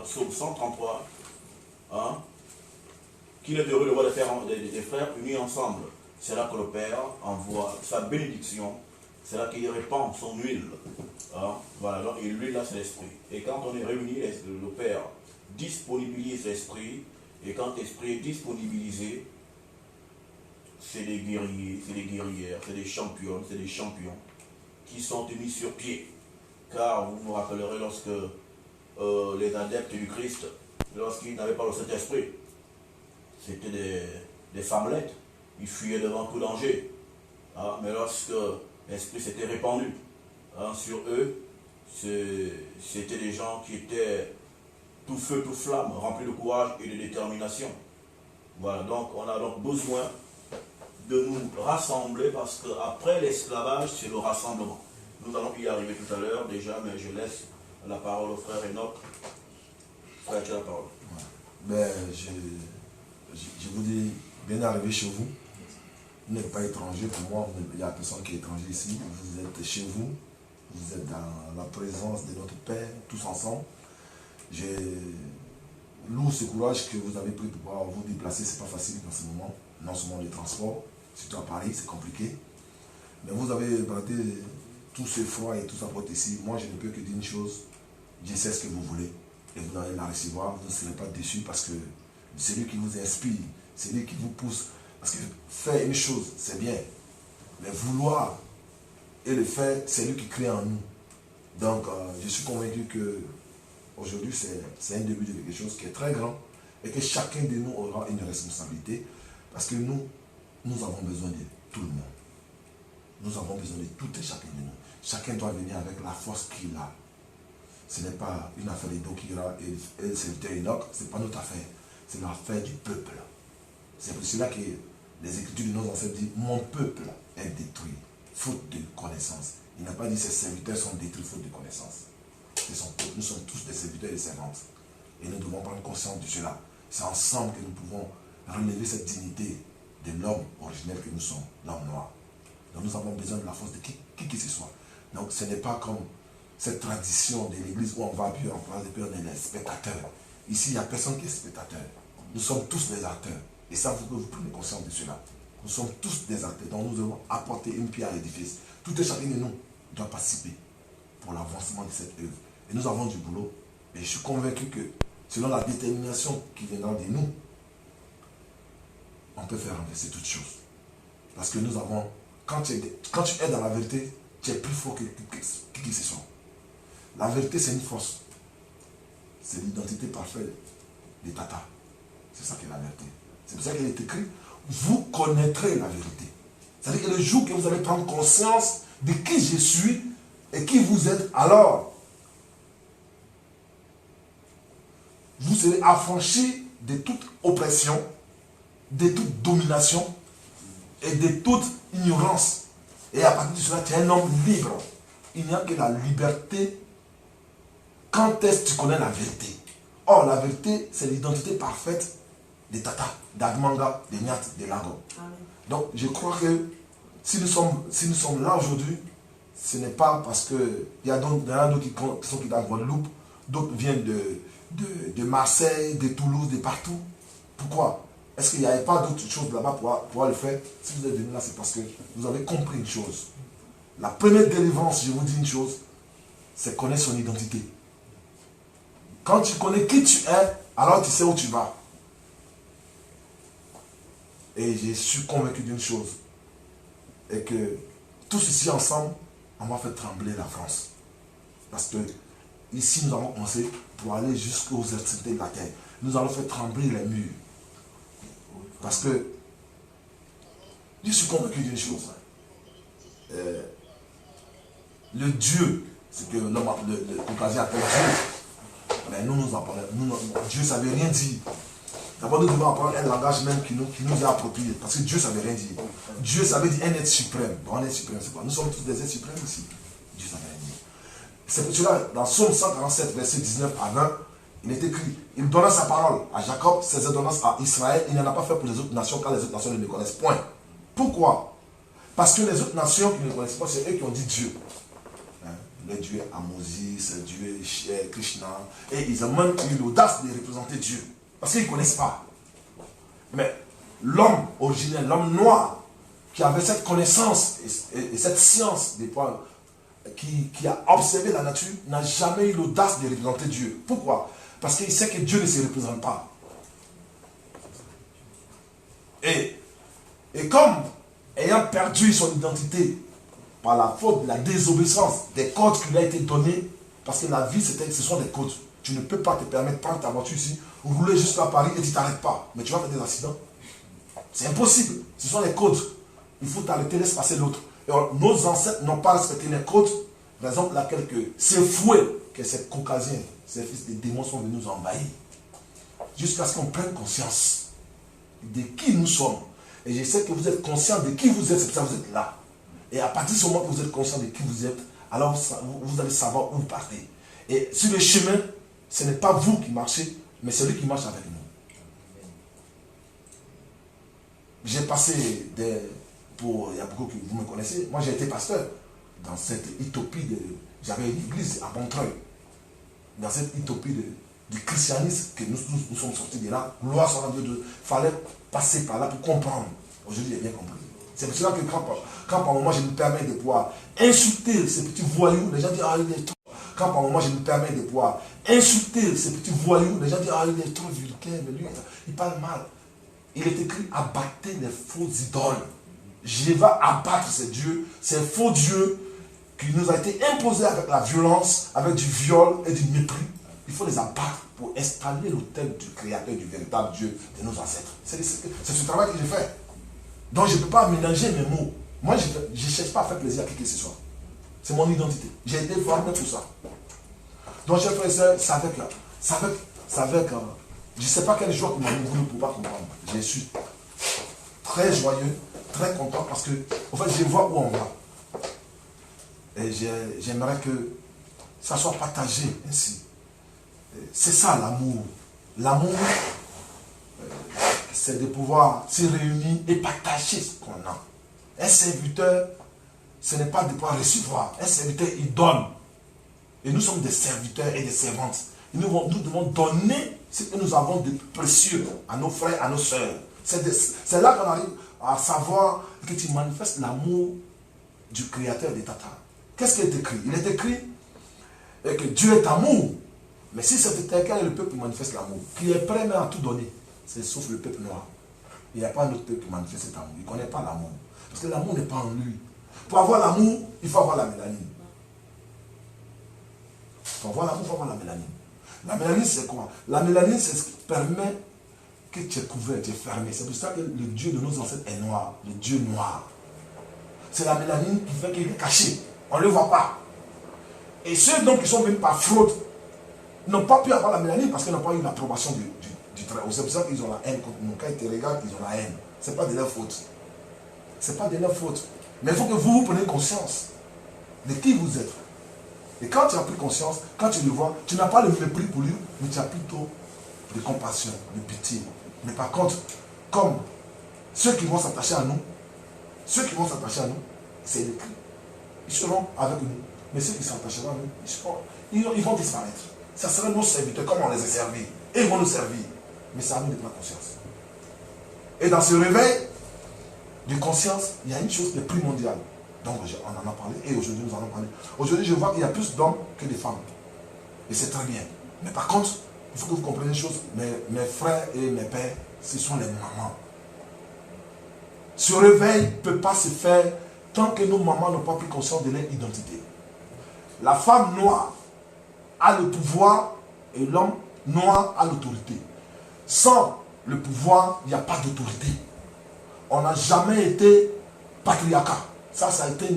dans Psaume 133, hein, qu'il est heureux de voir des frères unis ensemble. C'est là que le Père envoie sa bénédiction, c'est là qu'il répand son huile. Hein, voilà, donc, et l'huile là c'est l'esprit. Et quand on est réunis, le Père disponibilise l'esprit, et quand l'esprit est disponibilisé, c'est des guerriers, c'est des guerrières, c'est des championnes, c'est des champions qui sont mis sur pied. Car vous vous rappellerez lorsque les adeptes du Christ, lorsqu'ils n'avaient pas le Saint-Esprit, c'était des femmelettes, ils fuyaient devant tout danger. Hein, mais lorsque l'Esprit s'était répandu sur eux, c'était des gens qui étaient tout feu, tout flamme, remplis de courage et de détermination. Voilà, donc on a donc besoin de nous rassembler parce qu'après l'esclavage, c'est le rassemblement. Nous allons y arriver tout à l'heure déjà, mais je laisse la parole au frère Enoch. Frère, tu as la parole. Ben, je vous dis, bien arrivé chez vous. Vous n'êtes pas étranger pour moi, il n'y a personne qui est étranger ici. Vous êtes chez vous, vous êtes dans la présence de notre Père, tous ensemble. Je loue ce courage que vous avez pris pour pouvoir vous déplacer, c'est pas facile dans ce moment. Non seulement les transports, surtout à Paris, c'est compliqué. Mais vous avez bradé tout ce froid et tout ça pour être ici. Moi, je ne peux que dire une chose, je sais ce que vous voulez. Et vous allez la recevoir, vous ne serez pas déçus parce que c'est lui qui vous inspire, c'est lui qui vous pousse. Parce que faire une chose, c'est bien. Mais vouloir et le faire, c'est lui qui crée en nous. Donc, je suis convaincu que aujourd'hui, c'est un début de quelque chose qui est très grand et que chacun de nous aura une responsabilité parce que nous avons besoin de tout le monde. Nous avons besoin de tout et chacun de nous. Chacun doit venir avec la force qu'il a. Ce n'est pas une affaire d'Idokira et le serviteur Enoch, ce n'est pas notre affaire. C'est l'affaire du peuple. C'est pour cela que les Écritures de nos ancêtres disent « Mon peuple est détruit, faute de connaissance ». Il n'a pas dit « Ses serviteurs sont détruits, faute de connaissance ». Nous sommes tous des serviteurs et des servantes. Et nous devons prendre conscience de cela. C'est ensemble que nous pouvons relever cette dignité de l'homme originel que nous sommes, l'homme noir. Donc nous avons besoin de la force de qui que ce soit. Donc ce n'est pas comme cette tradition de l'église où on va appuyer en place et puis on est les spectateurs. Ici, il n'y a personne qui est spectateur. Nous sommes tous des acteurs. Et ça, vous prenez conscience de cela. Nous sommes tous des acteurs. Donc nous devons apporter une pierre à l'édifice. Tout et chacun de nous doit participer pour l'avancement de cette œuvre. Et nous avons du boulot. Et je suis convaincu que selon la détermination qui viendra de nous, on peut faire renverser toutes choses. Parce que nous avons, quand tu es dans la vérité, tu es plus fort que qui ce soit. La vérité, c'est une force. C'est l'identité parfaite des tatas. C'est ça qui est la vérité. C'est pour ça qu'il est écrit, vous connaîtrez la vérité. C'est-à-dire que le jour que vous allez prendre conscience de qui je suis et qui vous êtes, alors vous serez affranchis de toute oppression, de toute domination et de toute ignorance. Et à partir de cela, tu es un homme libre. Il n'y a que la liberté quand est-ce que tu connais la vérité. Or, la vérité, c'est l'identité parfaite des Tata, d'Admanga, des Nyat, des Lago. Donc, je crois que si nous sommes là aujourd'hui, ce n'est pas parce que il y a d'autres qui sont qui dans Guadeloupe, d'autres viennent de Marseille, de Toulouse, de partout. Pourquoi? Est-ce qu'il n'y avait pas d'autres choses là-bas pour pouvoir le faire? Si vous êtes venus là, c'est parce que vous avez compris une chose. La première délivrance, je vous dis une chose, c'est connaître son identité. Quand tu connais qui tu es, alors tu sais où tu vas. Et je suis convaincu d'une chose, et que tous ici ensemble, on va faire trembler la France. Parce que ici, nous avons commencé pour aller jusqu'aux extrémités de la terre. Nous allons faire trembler les murs. Parce que je suis convaincu d'une chose. Le Dieu, ce que l'homme l'occasion appelle Dieu, mais nous apprenons, Dieu ça ne veut rien dire. D'abord, nous devons apprendre un langage même qui nous est approprié. Parce que Dieu ça ne veut rien dire. Dieu ça veut dire un être suprême. Bon, un être suprême, c'est quoi? Nous sommes tous des êtres suprêmes ici. Dieu ça ne veut rien dire. C'est pour cela, dans Psaume 147, verset 19 à 20, il est écrit, il donna sa parole à Jacob, ses ordonnances à Israël, il n'en a pas fait pour les autres nations, car les autres nations ne le connaissent point. Pourquoi? Parce que les autres nations qui ne le connaissent pas, c'est eux qui ont dit Dieu. Le dieu Amosis, le dieu Krishna. Et ils ont même eu l'audace de représenter Dieu. Parce qu'ils ne connaissent pas. Mais l'homme originel, l'homme noir, qui avait cette connaissance et cette science des points, qui a observé la nature, n'a jamais eu l'audace de représenter Dieu. Pourquoi? Parce qu'il sait que Dieu ne se représente pas. Et comme, ayant perdu son identité par la faute de la désobéissance des codes qui lui a été donnés, parce que la vie, ce sont des codes. Tu ne peux pas te permettre de prendre ta voiture ici, rouler jusqu'à Paris et tu ne t'arrêtes pas. Mais tu vas faire des accidents. C'est impossible. Ce sont les codes. Il faut t'arrêter, laisse passer l'autre. Nos ancêtres n'ont pas respecté les codes, raison pour laquelle ces fouets, que ces caucasiens, ces fils des démons sont venus nous envahir. Jusqu'à ce qu'on prenne conscience de qui nous sommes. Et je sais que vous êtes conscient de qui vous êtes, c'est pour ça que vous êtes là. Et à partir du moment que vous êtes conscient de qui vous êtes, alors vous allez savoir où vous partez. Et sur le chemin, ce n'est pas vous qui marchez, mais celui qui marche avec nous. J'ai passé il y a beaucoup que vous me connaissez, moi j'ai été pasteur dans cette utopie j'avais une église à Montreuil, dans cette utopie du christianisme que nous sommes sortis de là. Gloire soit à Dieu, il fallait passer par là pour comprendre. Aujourd'hui j'ai bien compris. C'est pour cela que quand par moment je me permets de pouvoir insulter ces petits voyous, les gens disent ah il est trop. Quand par moment je me permets de pouvoir insulter ces petits voyous, les gens disent ah il est trop vulgaire, mais lui il parle mal. Il est écrit abattez les faux idoles. Je vais abattre ces dieux, ces faux dieux qui nous ont été imposés avec la violence, avec du viol et du mépris. Il faut les abattre pour installer l'autel du créateur, du véritable Dieu de nos ancêtres. C'est ce travail que j'ai fait. Donc je ne peux pas mélanger mes mots. Moi je ne cherche pas à faire plaisir à qui que ce soit. C'est mon identité. J'ai été formé pour ça. Donc j'ai fait ça, c'est avec je ne sais pas quelle joie que m'a voulu pour pas comprendre. Je suis très joyeux, très content parce que, en fait, je vois où on va. Et j'aimerais que ça soit partagé ainsi. C'est ça l'amour. L'amour, c'est de pouvoir se réunir et partager ce qu'on a. Un serviteur, ce n'est pas de pouvoir recevoir. Un serviteur, il donne. Et nous sommes des serviteurs et des servantes. Nous devons donner ce que nous avons de précieux à nos frères, à nos sœurs. C'est là qu'on arrive à savoir que tu manifestes l'amour du créateur des Tatars. Qu'est-ce qui est écrit? Il est écrit que Dieu est amour. Mais si c'était quel est le peuple qui manifeste l'amour? Qui est prêt même à tout donner? C'est sauf le peuple noir. Il n'y a pas un autre peuple qui manifeste cet amour. Il ne connaît pas l'amour. Parce que l'amour n'est pas en lui. Pour avoir l'amour, il faut avoir la mélanine. Pour avoir l'amour, il faut avoir la mélanine. La mélanine, c'est quoi? La mélanine, c'est ce qui permet que tu es couvert, tu es fermé. C'est pour ça que le Dieu de nos ancêtres est noir. Le Dieu noir. C'est la mélanine qui fait qu'il est caché. On ne le voit pas. Et ceux donc qui sont venus par fraude n'ont pas pu avoir la mélanine parce qu'ils n'ont pas eu l'approbation du Très-Haut. C'est pour ça qu'ils ont la haine contre nous. Quand ils te regardent, ils ont la haine. Ce n'est pas de leur faute. Ce n'est pas de leur faute. Mais il faut que vous preniez conscience de qui vous êtes. Et quand tu as pris conscience, quand tu le vois, tu n'as pas le mépris pour lui, mais tu as plutôt de compassion, de pitié. Mais par contre, comme ceux qui vont s'attacher à nous, c'est écrit. Ils seront avec nous. Mais ceux qui s'attacheront à nous, ils vont disparaître. Ça sera nos serviteurs, comme on les a servis. Et ils vont nous servir. Mais c'est à nous de prendre conscience. Et dans ce réveil de conscience, il y a une chose qui est primordiale. Donc on en a parlé et aujourd'hui nous en allons parler. Aujourd'hui je vois qu'il y a plus d'hommes que de femmes. Et c'est très bien. Mais par contre, il faut que vous compreniez une chose. Mes frères et mes pères, ce sont les mamans. Ce réveil ne peut pas se faire tant que nos mamans n'ont pas pris conscience de leur identité. La femme noire a le pouvoir et l'homme noir a l'autorité. Sans le pouvoir, il n'y a pas d'autorité. On n'a jamais été patriarcat. Ça a été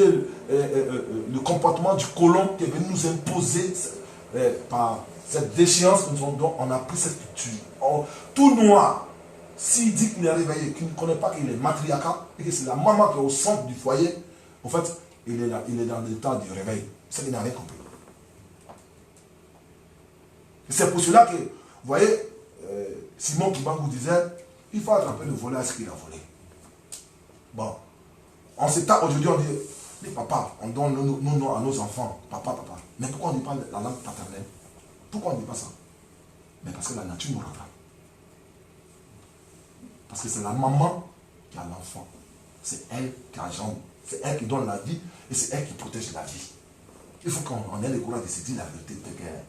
le comportement du colon qui est venu nous imposer par cette déchéance dont on a pris cette culture. Tout noir, s'il dit qu'il est réveillé, qu'il ne connaît pas qu'il est matriarcat, et que c'est la maman qui est au centre du foyer, en fait, il est dans l'état du réveil. C'est qu'il n'a rien compris. C'est pour cela que, vous voyez, Simon Kibangou disait, il faut attraper le voleur à ce qu'il a volé. Bon, en ce temps, aujourd'hui, on dit, Les papas, on donne nos noms à nos enfants. Papa, papa. Mais pourquoi on ne dit pas la langue paternelle? Pourquoi on ne dit pas ça? Mais parce que la nature nous rattrape. Parce que c'est la maman qui a l'enfant. C'est elle qui agende. C'est elle qui donne la vie et c'est elle qui protège la vie. Il faut qu'on ait le courage de se dire la vérité de guerre.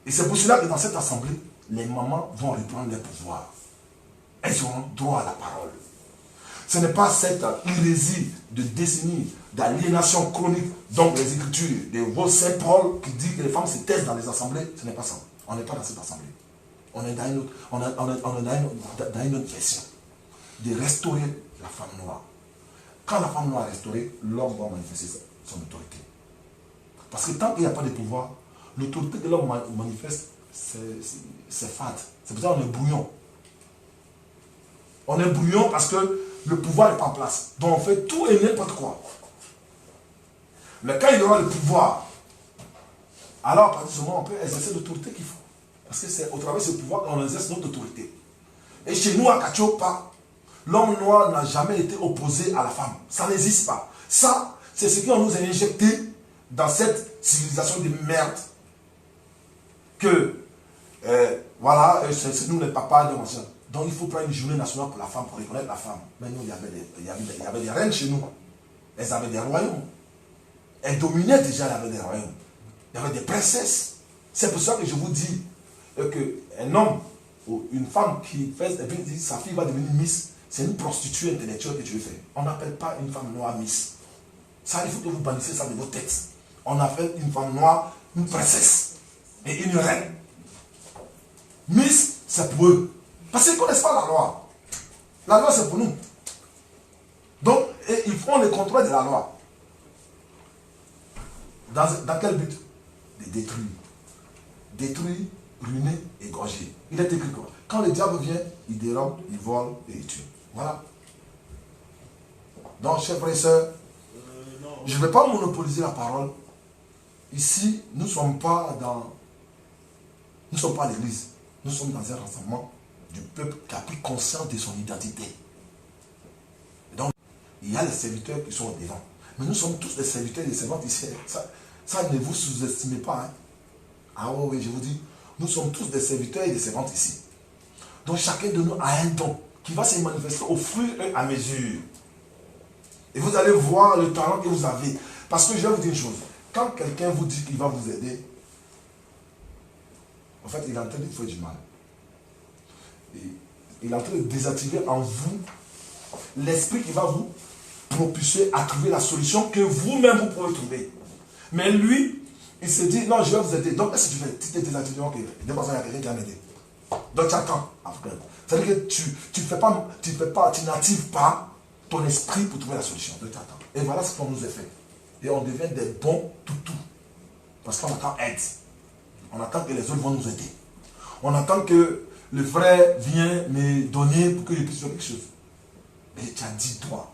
Et c'est pour cela que dans cette assemblée, les mamans vont reprendre leur pouvoir. Elles auront droit à la parole. Ce n'est pas cette hérésie de décennies d'aliénation chronique, donc les écritures de vos Saint Paul qui dit que les femmes se taisent dans les assemblées. Ce n'est pas ça. On n'est pas dans cette assemblée. On est dans une autre version. De restaurer la femme noire. Quand la femme noire est restaurée, l'homme va manifester son autorité. Parce que tant qu'il n'y a pas de pouvoir, l'autorité que l'homme manifeste, c'est fade. C'est pour ça qu'on est brouillon. On est brouillon parce que le pouvoir n'est pas en place. Donc on fait tout et n'importe quoi. Mais quand il y aura le pouvoir, alors à partir de ce moment, on peut exercer l'autorité qu'il faut. Parce que c'est au travers de ce pouvoir qu'on exerce notre autorité. Et chez nous, à Kachiopa, l'homme noir n'a jamais été opposé à la femme. Ça n'existe pas. Ça, c'est ce qu'on nous a injecté dans cette civilisation de merde. Que, voilà, c'est nous les papas de machin. Donc il faut prendre une journée nationale pour la femme, pour reconnaître la femme. Mais nous, il y avait des reines chez nous. Elles avaient des royaumes. Elles dominaient déjà, elles avaient des royaumes. Il y avait des princesses. C'est pour ça que je vous dis qu'un homme ou une femme qui fait, sa fille va devenir Miss, c'est une prostituée intellectuelle que tu veux faire. On n'appelle pas une femme noire Miss. Ça, il faut que vous bannissiez ça de vos têtes. On appelle une femme noire une princesse et une reine. Miss, c'est pour eux. Parce qu'ils ne connaissent pas la loi. La loi, c'est pour nous. Donc, ils font le contrôle de la loi. Dans quel but? De détruire. Détruire, ruiner, égorger. Il est écrit quoi? Quand le diable vient, il dérobe, il vole et il tue. Voilà. Donc, chers frères et sœurs, je ne vais pas monopoliser la parole. Ici, nous ne sommes pas à l'église. Nous sommes dans un rassemblement du peuple qui a pris conscience de son identité. Donc, il y a les serviteurs qui sont devant. Mais nous sommes tous des serviteurs et des servantes ici. Ça ne vous sous-estimez pas. Hein? Ah oui, je vous dis, nous sommes tous des serviteurs et des servantes ici. Donc, chacun de nous a un don qui va se manifester au fur et à mesure. Et vous allez voir le talent que vous avez. Parce que je vais vous dire une chose. Quand quelqu'un vous dit qu'il va vous aider, en fait, il est en train de faire du mal. Et il est en train de désactiver en vous l'esprit qui va vous propulser à trouver la solution que vous-même vous pouvez trouver. Mais lui, il se dit, non, je vais vous aider. Donc, qu'est-ce que tu fais? Tu t'es désactivé, ok. De toute façon, il y a quelqu'un qui va m'aider. Donc, tu attends. C'est-à-dire que tu n'actives pas ton esprit pour trouver la solution. Donc, tu attends. Et voilà ce qu'on nous a fait. Et on devient des bons toutous. Parce qu'on attend aide. On attend que les autres vont nous aider. On attend que le frère vienne me donner pour que je puisse faire quelque chose. Mais tu as dit toi,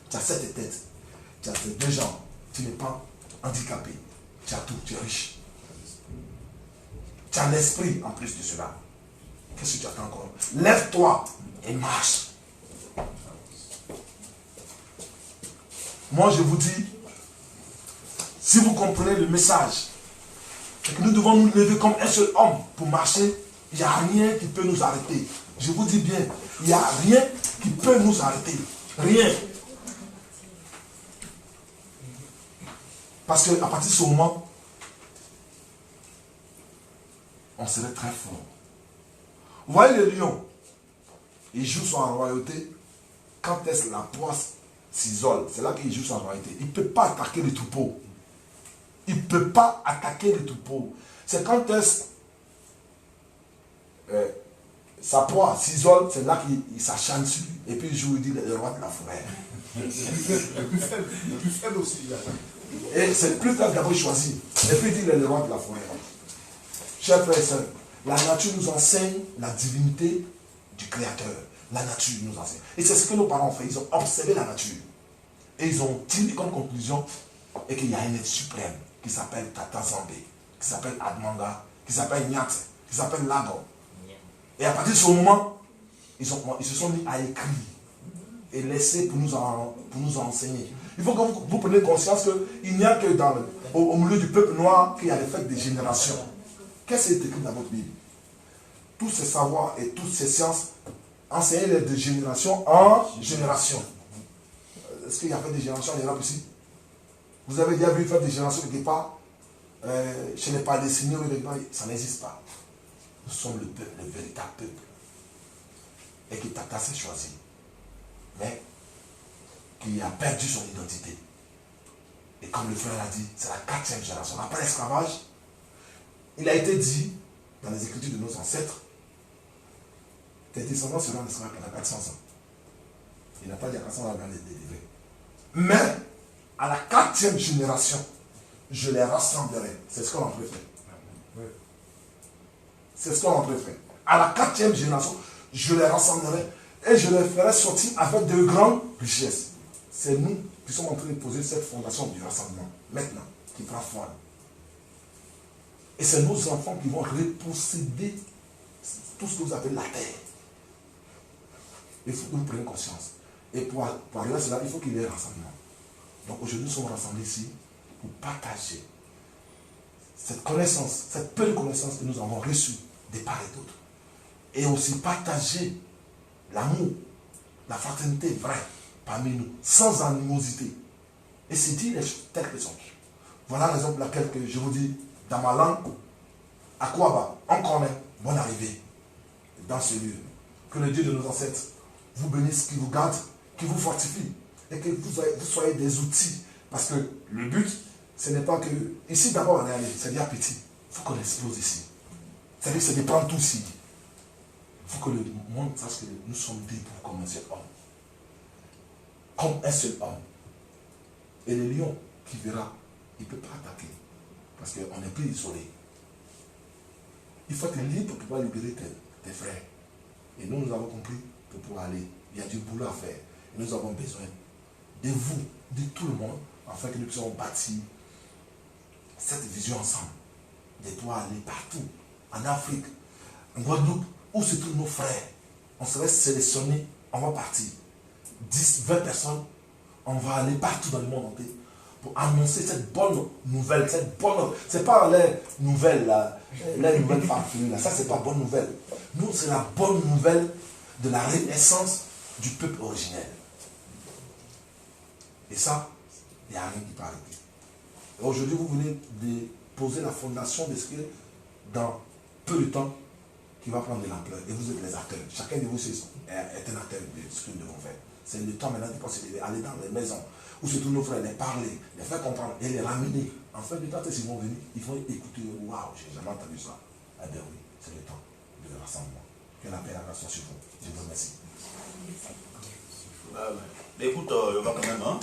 tu as cette tête, tu as ces deux jambes, tu n'es pas handicapé, tu as tout, tu es riche. Tu as l'esprit en plus de cela. Qu'est-ce que tu attends encore? Lève-toi et marche. Moi je vous dis, si vous comprenez le message, c'est que nous devons nous lever comme un seul homme pour marcher. Il n'y a rien qui peut nous arrêter. Je vous dis bien, il n'y a rien qui peut nous arrêter. Rien. Parce qu'à partir de ce moment, on serait très fort. Vous voyez le lion, il joue son royauté. Quand est-ce que la proie s'isole, c'est là qu'il joue son royauté. Il ne peut pas attaquer le troupeau. Il ne peut pas attaquer le troupeau. C'est quand est-ce sa proie s'isole, c'est là qu'il s'acharne sur lui. Et puis il joue, il dit le roi de la forêt. Le plus faible aussi. Et c'est le plus faible d'abord choisi. Et puis il dit le roi de la forêt. Chers frères et sœurs, la nature nous enseigne la divinité du Créateur. La nature nous enseigne. Et c'est ce que nos parents ont fait. Ils ont observé la nature. Et ils ont tiré comme conclusion et qu'il y a un être suprême qui s'appelle Tata Zambé, qui s'appelle Admanga, qui s'appelle Nyat, qui s'appelle Lago. Et à partir de ce moment, ils se sont mis à écrire. est laissé pour nous enseigner. Il faut que vous preniez conscience qu'il n'y a que au milieu du peuple noir qu'il y a les fêtes des générations. Qu'est-ce qui est écrit dans votre Bible? Tous ces savoirs et toutes ces sciences, enseignez-les de génération en génération. Est-ce qu'il y a fait des générations en Europe ici? Vous avez déjà vu faire des générations quelque part chez les Palestiniens, ça n'existe pas. Nous sommes le peuple, le véritable peuple. Et qui Tata s'est choisi. Mais qui a perdu son identité. Et comme le frère l'a dit, c'est la 4e génération. Après l'esclavage, il a été dit dans les écritures de nos ancêtres, tes descendants seront en esclavage pendant 400 ans. Il n'a pas dit à 400 ans dans les délivrer. Mais, à la 4e génération, je les rassemblerai. C'est ce qu'on en fait. C'est ce qu'on en fait. À la 4e génération, je les rassemblerai et je les ferai sortir avec de grandes richesses. C'est nous qui sommes en train de poser cette fondation du rassemblement, maintenant, qui prend forme. Et c'est nos enfants qui vont reposséder tout ce que vous appelez la terre. Il faut que vous preniez conscience. Et pour arriver à cela, il faut qu'il y ait un rassemblement. Donc aujourd'hui, nous sommes rassemblés ici pour partager cette connaissance, cette peu de connaissance que nous avons reçue des part et d'autre. Et aussi partager l'amour, la fraternité vraie parmi nous, sans animosité. Et c'est dire les choses telles qu'elles sont. Voilà la raison pour laquelle que je vous dis, dans ma langue, Akwaba, encore même, bonne arrivée dans ce lieu. Que le Dieu de nos ancêtres vous bénisse, qui vous garde, qui vous fortifie, et que vous soyez des outils. Parce que le but, ce n'est pas que... Ici, d'abord, on est allé, c'est dire petit. Il faut qu'on explose ici. C'est-à-dire que c'est de prendre tout ici. Il faut que le monde sache que nous sommes debout comme un seul homme. Comme un seul homme. Et le lion qui verra, il ne peut pas attaquer. Parce qu'on est plus isolé. Il faut être libre pour pouvoir libérer tes frères. Et nous avons compris pour pouvoir aller. Il y a du boulot à faire. Et nous avons besoin de vous, de tout le monde, afin que nous puissions bâtir cette vision ensemble. De pouvoir aller partout. En Afrique, en Guadeloupe, où se trouvent nos frères. On serait sélectionnés, on va partir. 10, 20 personnes, on va aller partout dans le monde entier pour annoncer cette bonne nouvelle, c'est pas les nouvelles là, les nouvelles farfelues là, ça c'est pas bonne nouvelle. Nous c'est la bonne nouvelle de la renaissance du peuple originel. Et ça, il n'y a rien qui peut arrêter. Aujourd'hui vous venez de poser la fondation de ce que dans peu de temps qui va prendre de l'ampleur. Et vous êtes les acteurs. Chacun de vous est un acteur de ce que nous devons faire. C'est le temps maintenant de procéder, aller dans les maisons où se trouvent nos frères, les parler, les faire comprendre et les ramener. En fin de temps, ils vont venir, ils vont écouter. Waouh, j'ai jamais entendu ça. Eh bien oui, c'est le temps de rassemblement. Que la paix et la grâce soient sur vous. Je vous remercie. Écoute, on va quand même, hein.